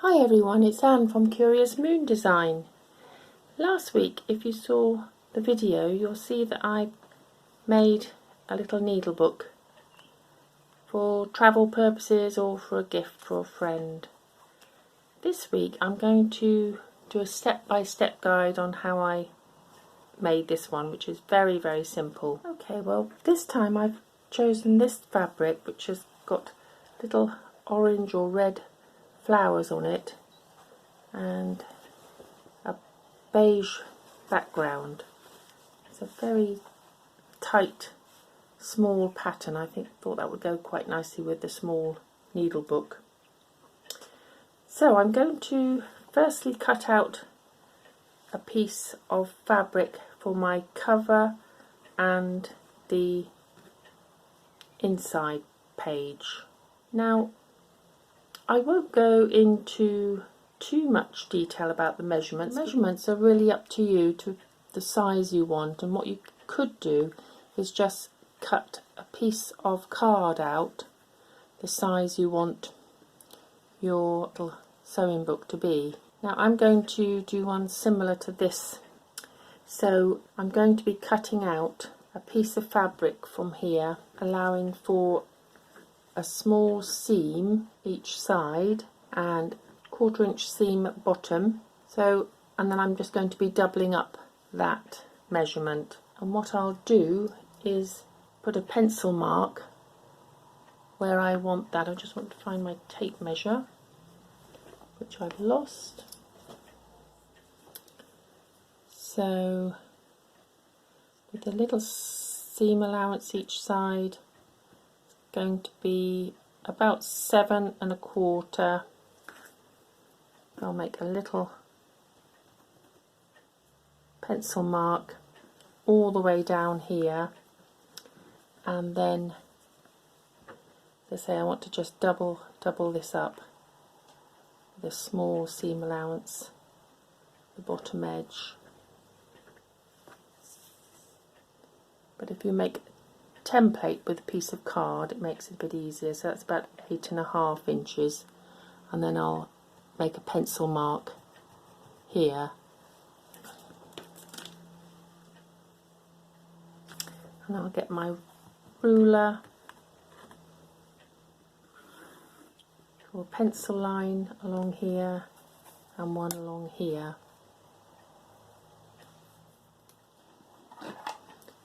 Hi everyone, it's Anne from Curious Moon Design. Last week, if you saw the video, you'll see that I made a little needle book for travel purposes or for a gift for a friend. This week I'm going to do a step-by-step guide on how I made this one, which is very simple. Okay, well this time I've chosen this fabric which has got little orange or red flowers on it and a beige background. It's a very tight small pattern. I thought that would go quite nicely with the small needle book. So I'm going to firstly cut out a piece of fabric for my cover and the inside page. Now I won't go into too much detail about the measurements. The measurements are really up to you, to the size you want, and what you could do is just cut a piece of card out the size you want your little sewing book to be. Now I'm going to do one similar to this, so I'm going to be cutting out a piece of fabric from here, allowing for a small seam each side and 1/4 inch seam at bottom. And then I'm just going to be doubling up that measurement. And what I'll do is put a pencil mark where I want that. I just want to find my tape measure, which I've lost. So with a little seam allowance each side, going to be about 7 1/4. I'll make a little pencil mark all the way down here, and then, as I say, I want to just double this up with a small seam allowance, the bottom edge. But if you make template with a piece of card, it makes it a bit easier. So that's about 8 1/2 inches, and then I'll make a pencil mark here, and I'll get my ruler, draw a pencil line along here and one along here.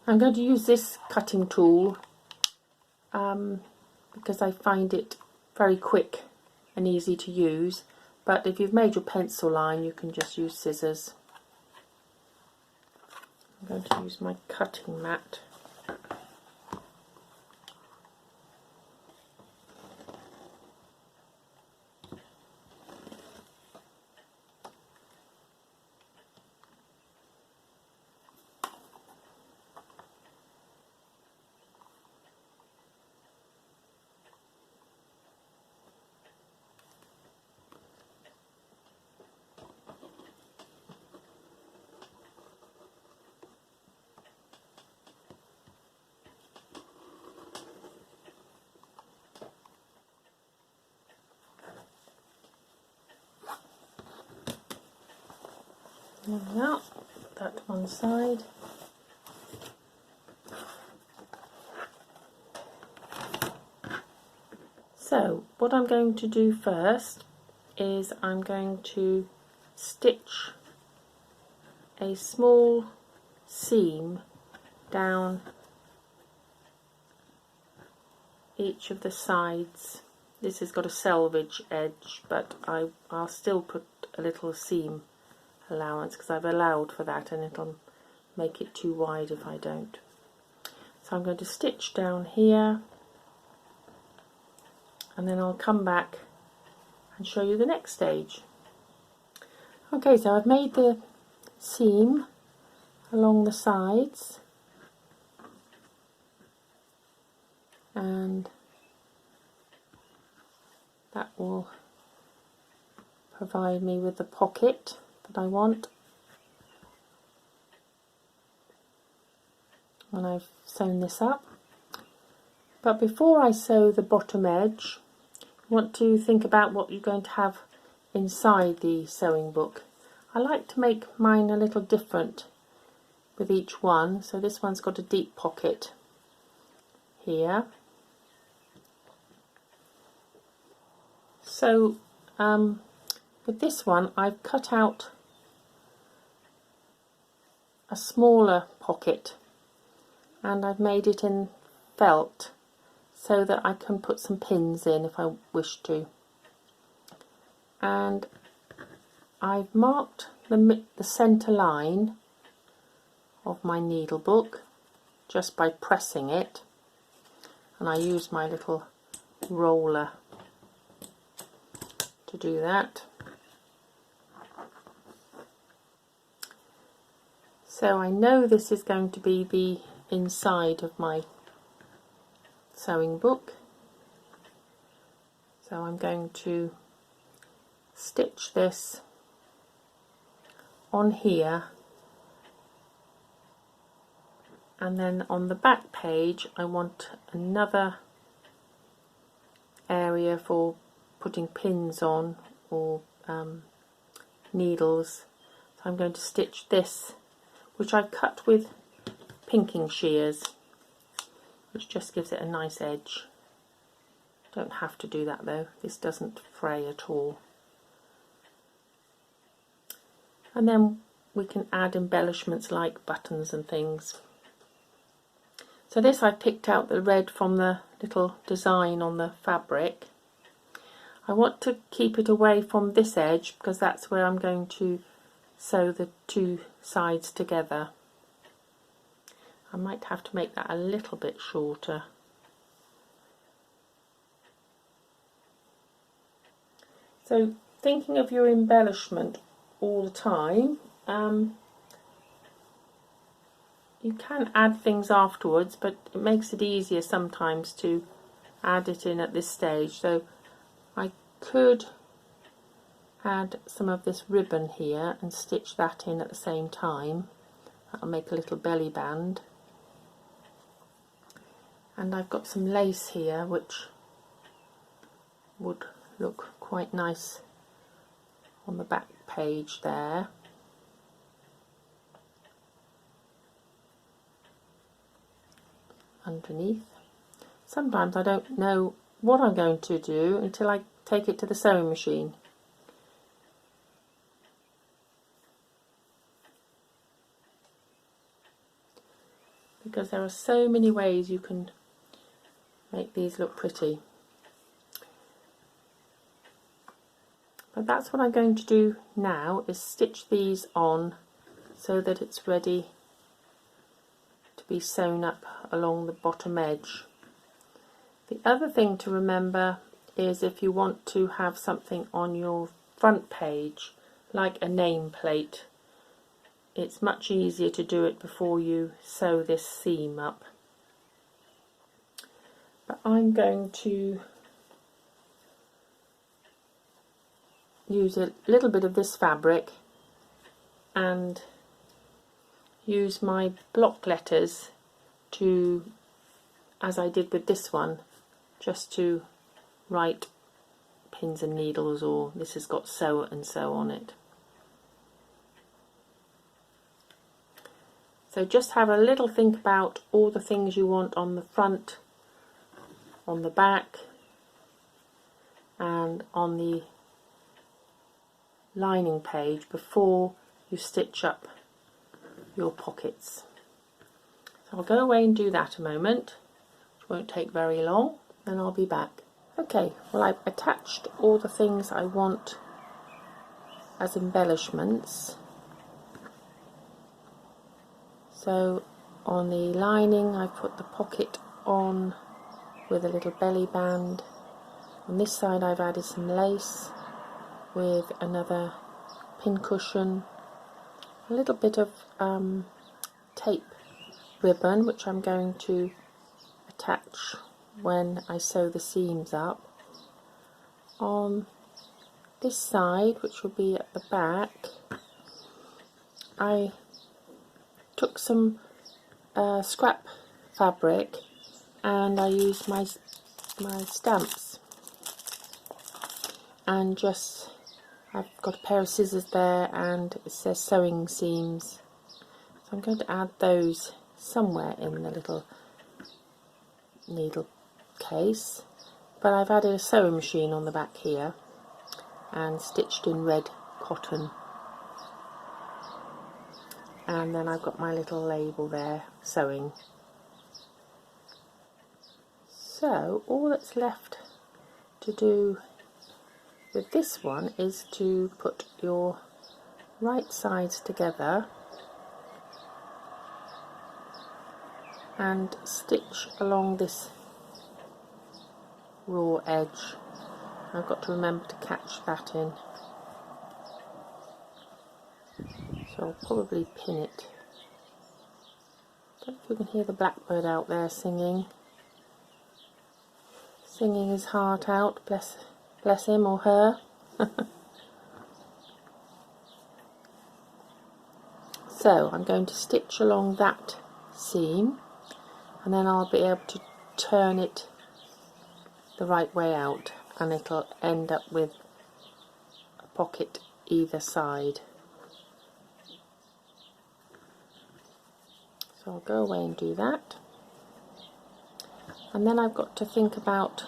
I'm going to use this cutting tool because I find it very quick and easy to use, but if you've made your pencil line you can just use scissors. I'm going to use my cutting mat. There we are, put that to one side. So what I'm going to do first is I'm going to stitch a small seam down each of the sides. This has got a selvage edge, but I'll still put a little seam allowance because I've allowed for that, and it'll make it too wide if I don't. So I'm going to stitch down here, and then I'll come back and show you the next stage. Okay, so I've made the seam along the sides, and that will provide me with the pocket that I want. And I've sewn this up. But before I sew the bottom edge, you want to think about what you're going to have inside the sewing book. I like to make mine a little different with each one. So this one's got a deep pocket here. So with this one I've cut out a smaller pocket and I've made it in felt so that I can put some pins in if I wish to. And I've marked the centre line of my needle book just by pressing it, and I use my little roller to do that. So I know this is going to be the inside of my sewing book, so I'm going to stitch this on here, and then on the back page I want another area for putting pins on or needles. So I'm going to stitch this, which I've cut with pinking shears, which just gives it a nice edge. Don't have to do that though, this doesn't fray at all. And then we can add embellishments like buttons and things. So this, I picked out the red from the little design on the fabric. I want to keep it away from this edge because that's where I'm going to sew the two sides together. I might have to make that a little bit shorter. So thinking of your embellishment all the time, you can add things afterwards, but it makes it easier sometimes to add it in at this stage. So I could add some of this ribbon here and stitch that in at the same time. That'll make a little belly band. And I've got some lace here which would look quite nice on the back page there. Underneath. Sometimes I don't know what I'm going to do until I take it to the sewing machine. Because there are so many ways you can make these look pretty. But that's what I'm going to do now, is stitch these on so that it's ready to be sewn up along the bottom edge. The other thing to remember is if you want to have something on your front page, like a nameplate, it's much easier to do it before you sew this seam up. But I'm going to use a little bit of this fabric and use my block letters to, as I did with this one, just to write pins and needles, or this has got so and so on it. So just have a little think about all the things you want on the front, on the back, and on the lining page before you stitch up your pockets. So I'll go away and do that a moment, which won't take very long, then I'll be back. Okay, well, I've attached all the things I want as embellishments. So on the lining I put the pocket on with a little belly band. On this side I've added some lace with another pin cushion, a little bit of tape ribbon which I'm going to attach when I sew the seams up. On this side, which will be at the back, I took some scrap fabric and I used my stamps and just I've got a pair of scissors there and it says sewing seams. So I'm going to add those somewhere in the little needle case. But I've added a sewing machine on the back here and stitched in red cotton. And then I've got my little label there, sewing. So all that's left to do with this one is to put your right sides together and stitch along this raw edge. I've got to remember to catch that in, so I'll probably pin it. Don't know if you can hear the blackbird out there singing his heart out, bless him or her. So I'm going to stitch along that seam and then I'll be able to turn it the right way out and it'll end up with a pocket either side. So I'll go away and do that. And then I've got to think about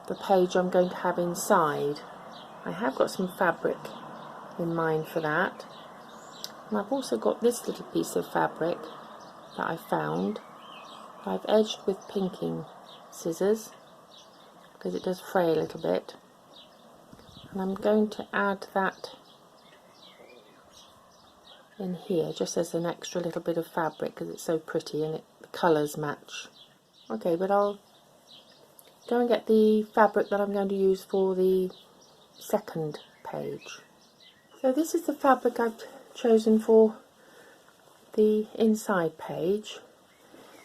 the page I'm going to have inside. I have got some fabric in mind for that. And I've also got this little piece of fabric that I found. I've edged with pinking scissors because it does fray a little bit. And I'm going to add that in here just as an extra little bit of fabric because it's so pretty and the colours match. Okay, but I'll go and get the fabric that I'm going to use for the second page. So this is the fabric I've chosen for the inside page.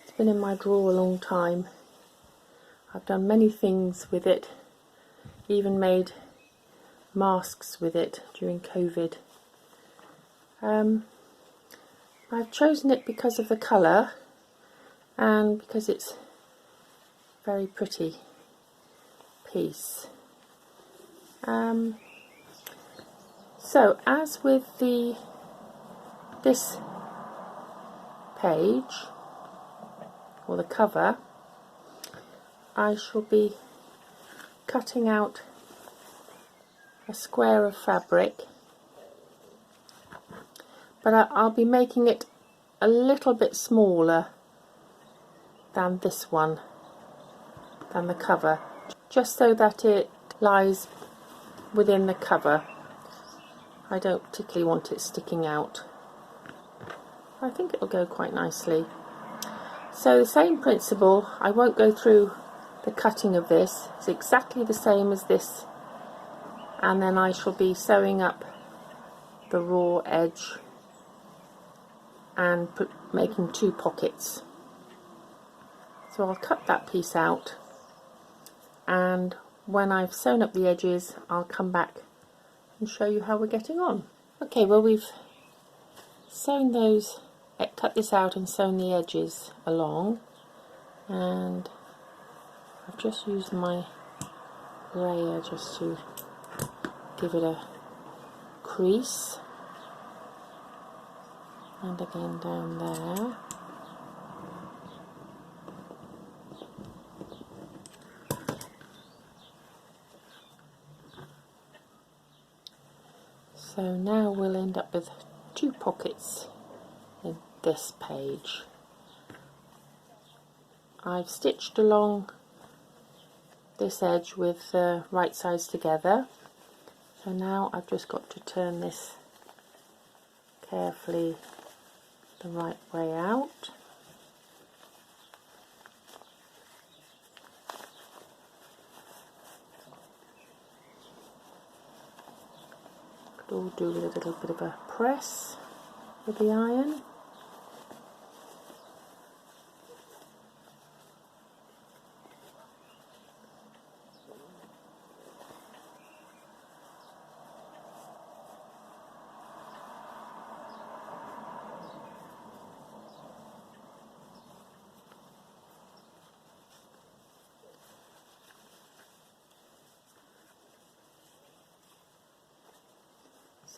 It's been in my drawer a long time. I've done many things with it, even made masks with it during COVID. I've chosen it because of the colour and because it's a very pretty piece. So as with this page or the cover, I shall be cutting out a square of fabric, but I'll be making it a little bit smaller than this one, than the cover, just so that it lies within the cover. I don't particularly want it sticking out. I think it'll go quite nicely. So the same principle, I won't go through the cutting of this, it's exactly the same as this, and then I shall be sewing up the raw edge and making 2 pockets. So I'll cut that piece out, and when I've sewn up the edges I'll come back and show you how we're getting on. Okay, well we've sewn those, cut this out and sewn the edges along, and I've just used my brayer just to give it a crease, and again down there. So now we'll end up with 2 pockets in this page. I've stitched along this edge with the right sides together, so now I've just got to turn this carefully the right way out. Could all do with a little bit of a press with the iron.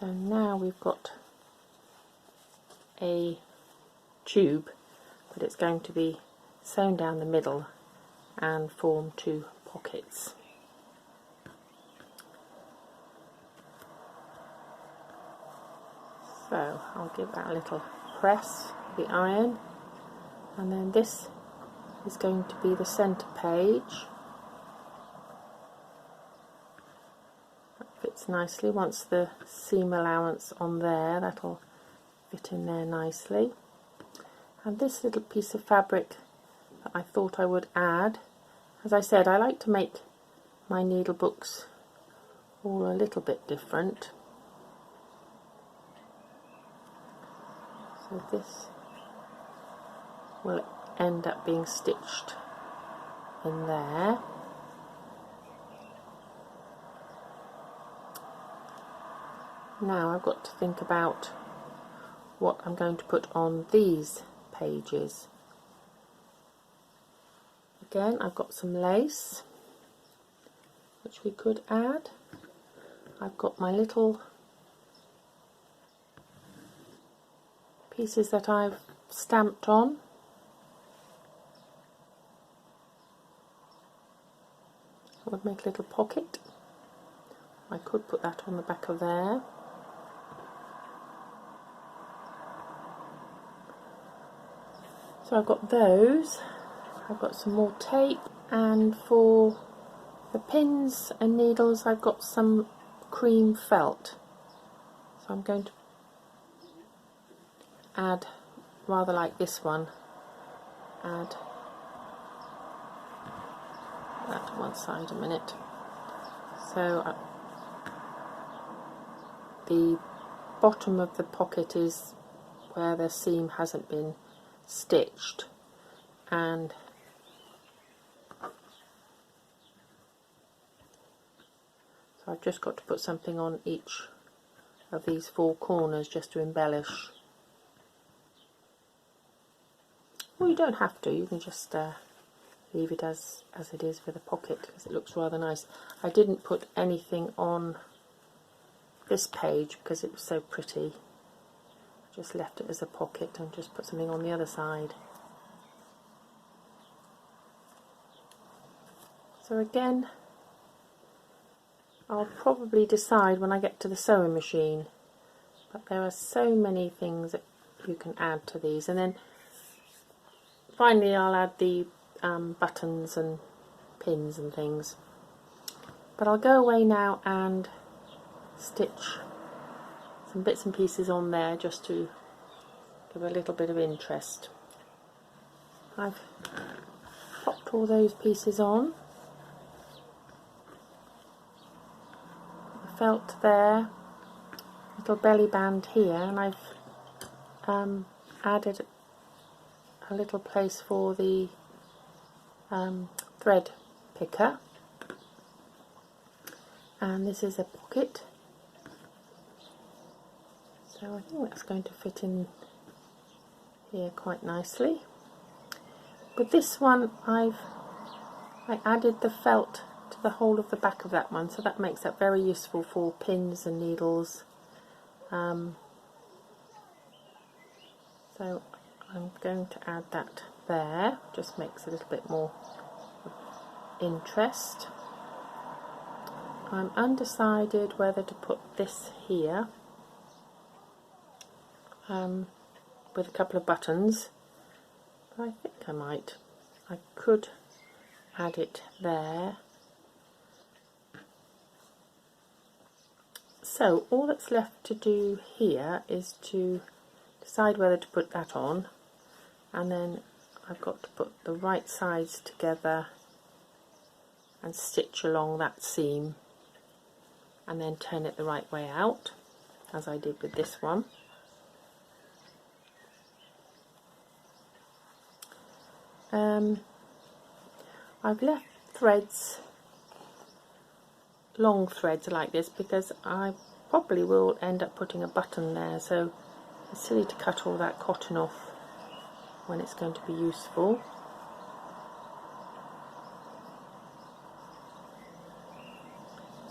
So now we've got a tube, but it's going to be sewn down the middle and form two pockets. So I'll give that a little press with the iron, and then this is going to be the centre page. That fits nicely. Once the seam allowance on there, that'll fit in there nicely. And this little piece of fabric that I thought I would add, as I said, I like to make my needle books all a little bit different. So this will end up being stitched in there. Now I've got to think about what I'm going to put on these pages. Again, I've got some lace which we could add. I've got my little pieces that I've stamped on. I would make a little pocket. I could put that on the back of there. So I've got those. I've got some more tape, and for the pins and needles I've got some cream felt. So I'm going to add, rather like this one, add that to one side a minute. So the bottom of the pocket is where the seam hasn't been stitched, and so I've just got to put something on each of these four corners just to embellish. Well, you don't have to, you can just leave it as it is for the pocket, because it looks rather nice. I didn't put anything on this page because it was so pretty. Just left it as a pocket and just put something on the other side. So again, I'll probably decide when I get to the sewing machine, but there are so many things that you can add to these. And then finally I'll add the buttons and pins and things. But I'll go away now and stitch some bits and pieces on there just to give a little bit of interest. I've popped all those pieces on. The felt there, little belly band here, and I've added a little place for the thread picker, and this is a pocket. So I think that's going to fit in here quite nicely. But this one I added the felt to the whole of the back of that one, so that makes that very useful for pins and needles. So I'm going to add that there, just makes a little bit more interest. I'm undecided whether to put this here with a couple of buttons, but I think I might. I could add it there. So all that's left to do here is to decide whether to put that on, and then I've got to put the right sides together and stitch along that seam, and then turn it the right way out, as I did with this one. I've left threads, long threads like this, because I probably will end up putting a button there, so it's silly to cut all that cotton off when it's going to be useful.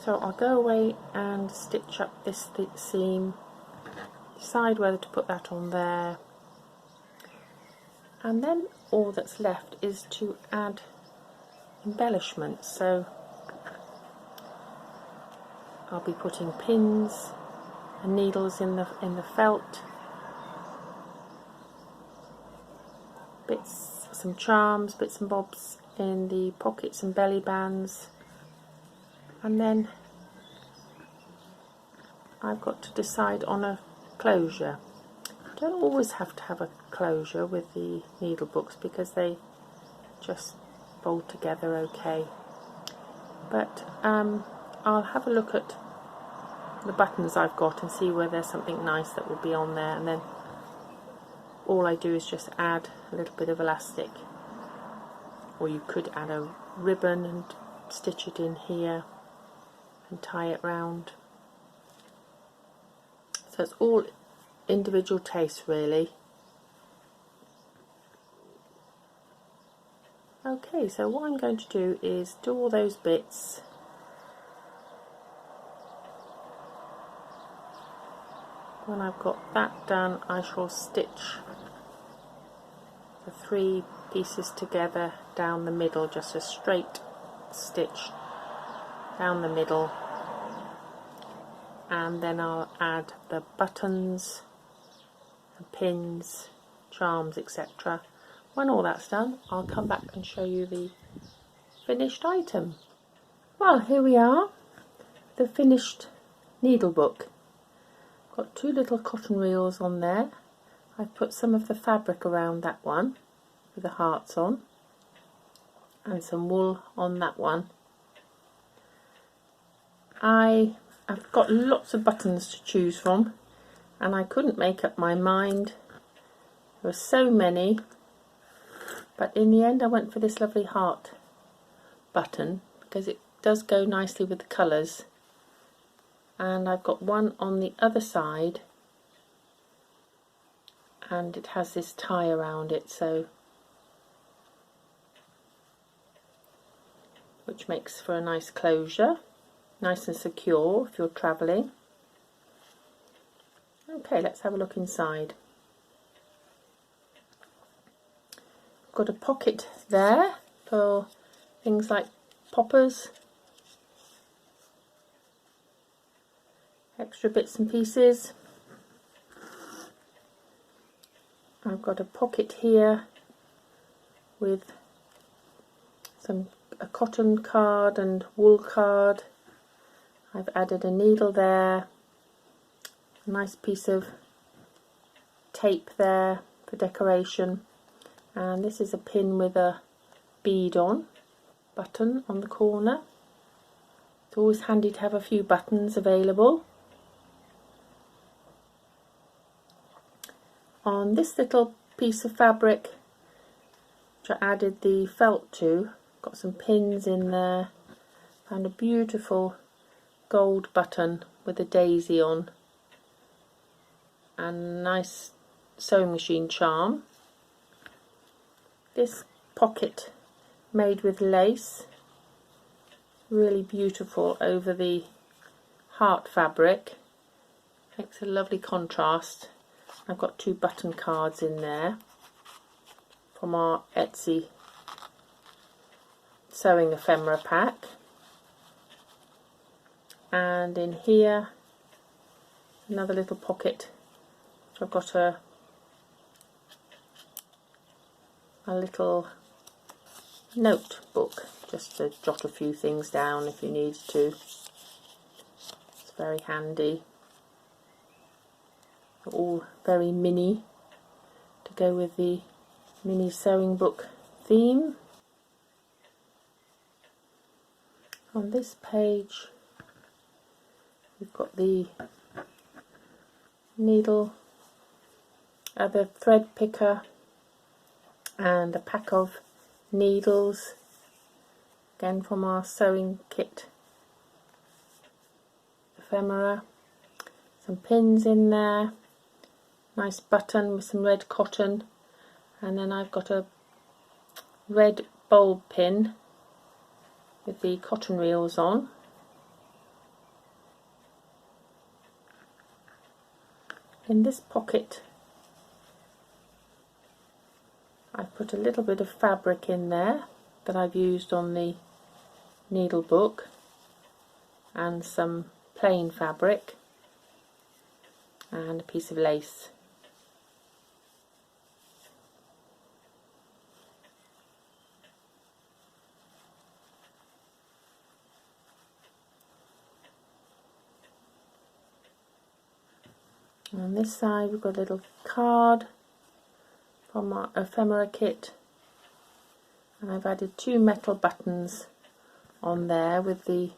So I'll go away and stitch up this seam, decide whether to put that on there, and then all that's left is to add embellishments. So I'll be putting pins and needles in the felt, bits, some charms, bits and bobs in the pockets and belly bands, and then I've got to decide on a closure. You don't always have to have a closure with the needle books because they just fold together okay, but I'll have a look at the buttons I've got and see where there's something nice that will be on there, and then all I do is just add a little bit of elastic, or you could add a ribbon and stitch it in here and tie it round. So it's all individual taste really. Okay, so what I'm going to do is do all those bits. When I've got that done, I shall stitch the 3 pieces together down the middle, just a straight stitch down the middle, and then I'll add the buttons and pins, charms, etc. When all that's done, I'll come back and show you the finished item. Well, here we are, the finished needle book. Got 2 little cotton reels on there. I've put some of the fabric around that one with the hearts on, and some wool on that one. I've got lots of buttons to choose from, and I couldn't make up my mind. There were so many, but in the end I went for this lovely heart button because it does go nicely with the colours. And I've got one on the other side, and it has this tie around it, so which makes for a nice closure, nice and secure if you're travelling. Okay, let's have a look inside. I've got a pocket there for things like poppers, extra bits and pieces. I've got a pocket here with a cotton card and wool card. I've added a needle there, a nice piece of tape there for decoration, and this is a pin with a bead on, button on the corner. It's always handy to have a few buttons available. On this little piece of fabric, which I added the felt to, got some pins in there, and a beautiful gold button with a daisy on, and a nice sewing machine charm. This pocket made with lace, really beautiful over the heart fabric, makes a lovely contrast. I've got 2 button cards in there from our Etsy sewing ephemera pack, and in here another little pocket which I've got a little notebook just to jot a few things down if you need to. It's very handy. All very mini to go with the mini sewing book theme. On this page we've got the needle, the thread picker, and a pack of needles, again from our sewing kit ephemera, some pins in there, nice button with some red cotton, and then I've got a red bulb pin with the cotton reels on, In this pocket I've put a little bit of fabric in there that I've used on the needle book, and some plain fabric and a piece of lace. And on this side we've got a little card from our ephemera kit, and I've added 2 metal buttons on there with the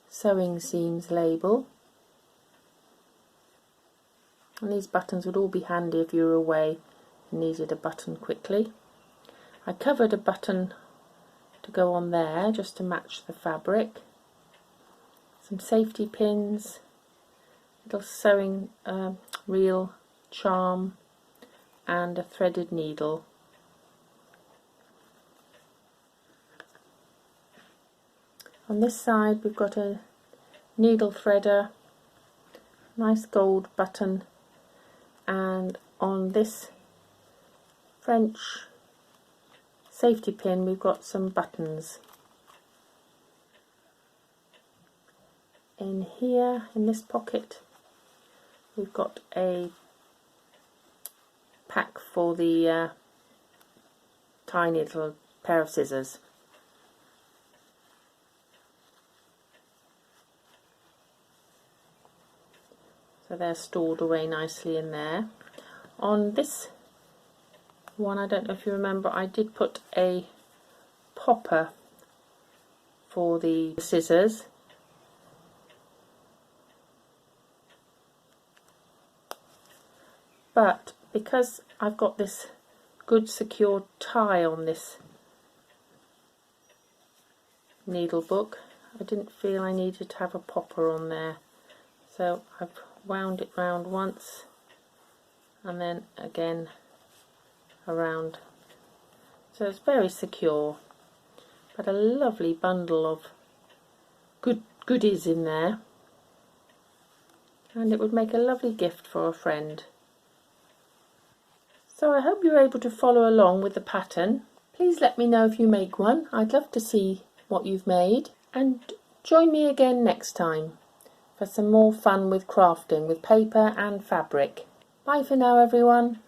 sewing seams label, and these buttons would all be handy if you were away and needed a button quickly. I covered a button to go on there just to match the fabric, some safety pins, little sewing reel charm, and a threaded needle. On this side we've got a needle threader, nice gold button, and on this French safety pin we've got some buttons. In here, in this pocket, we've got a pack for the tiny little pair of scissors. So they're stored away nicely in there. On this one, I don't know if you remember, I did put a popper for the scissors. But because I've got this good secure tie on this needle book, I didn't feel I needed to have a popper on there. So I've wound it round once and then again around. So it's very secure, but a lovely bundle of goodies in there, and it would make a lovely gift for a friend. So I hope you're able to follow along with the pattern. Please let me know if you make one. I'd love to see what you've made, and join me again next time for some more fun with crafting with paper and fabric. Bye for now, everyone.